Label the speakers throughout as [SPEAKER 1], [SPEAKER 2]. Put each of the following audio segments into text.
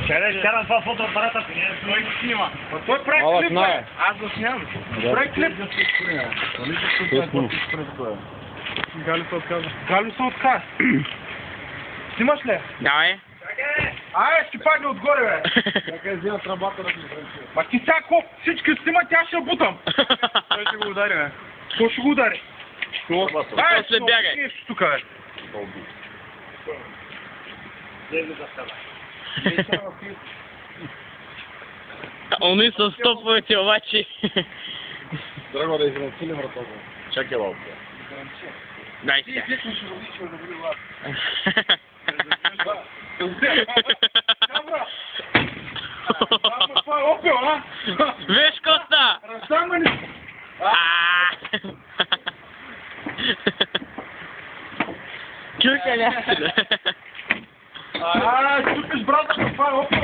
[SPEAKER 1] Къде карам това фотоапарата? Той го снима. Той прави клип, бе. Аз го снимам. Прави клип. Галю се отказва. Галю се отказва. Снимаш ли?
[SPEAKER 2] Давай.
[SPEAKER 1] Ай, ще падне отгоре, бе.
[SPEAKER 3] Чакай, вземат работа да ми връчи.
[SPEAKER 1] Ма ти сега колко всички снимат, аз ще бутам.
[SPEAKER 3] Той ще го удари, бе.
[SPEAKER 1] Кой ще го удари? Ай,
[SPEAKER 2] После бягай.
[SPEAKER 1] нещо тук, бе.
[SPEAKER 2] Они са стоповете обаче.
[SPEAKER 3] Драго да изръцили вратата. Чакай малко.
[SPEAKER 2] Дай се.
[SPEAKER 1] Това е опил, а?
[SPEAKER 2] Виж Коста!
[SPEAKER 1] Разсамани!
[SPEAKER 2] Чука някъде.
[SPEAKER 1] Чупиш брата, това е опил,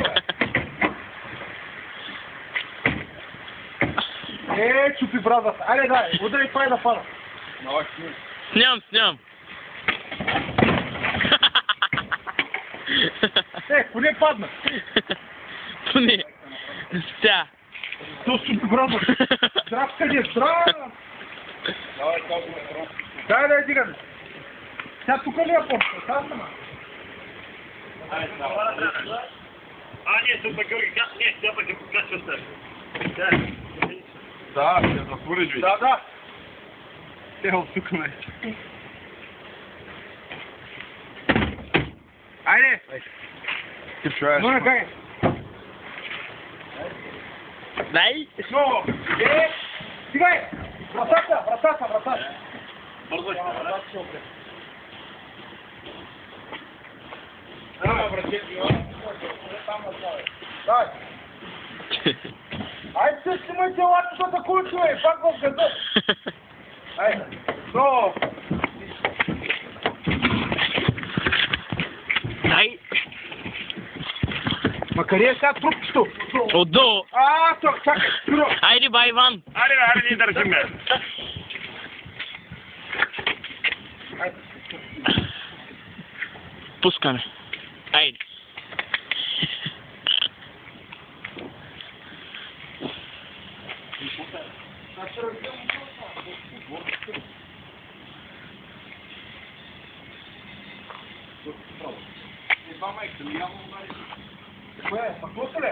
[SPEAKER 1] бе. Чупи брата. Айде, дай, удари това и да пада.
[SPEAKER 2] Сням.
[SPEAKER 1] Поне падна.
[SPEAKER 2] Поне. Стя.
[SPEAKER 1] То чупи брата. Здрав къде, здрав! Дай, дигаме. Сега тук ли я помня? Сега сама.
[SPEAKER 4] Не, тук пък Георги газ, не, тя пък е покачва се.
[SPEAKER 3] Да, ще затвориш, виж.
[SPEAKER 1] Да.
[SPEAKER 3] Ел, тук ме.
[SPEAKER 1] Айде!
[SPEAKER 3] Ти чуеш.
[SPEAKER 1] Ну, накай!
[SPEAKER 2] Дай.
[SPEAKER 1] Много! Стигай! Вратата!
[SPEAKER 4] Бързо ще
[SPEAKER 1] Дай! Айде се снимайте лапчето кулчо, бе! Пак в газа! Айде! Много!
[SPEAKER 2] Дай.
[SPEAKER 1] Ма къде е сега трупчето?
[SPEAKER 2] Отдолу.
[SPEAKER 1] Тук, чакай!
[SPEAKER 2] Айде, бай, Иван.
[SPEAKER 4] Айде, ни държим, бе.
[SPEAKER 2] Пускаме. Айде.
[SPEAKER 1] Кое? Пък ли?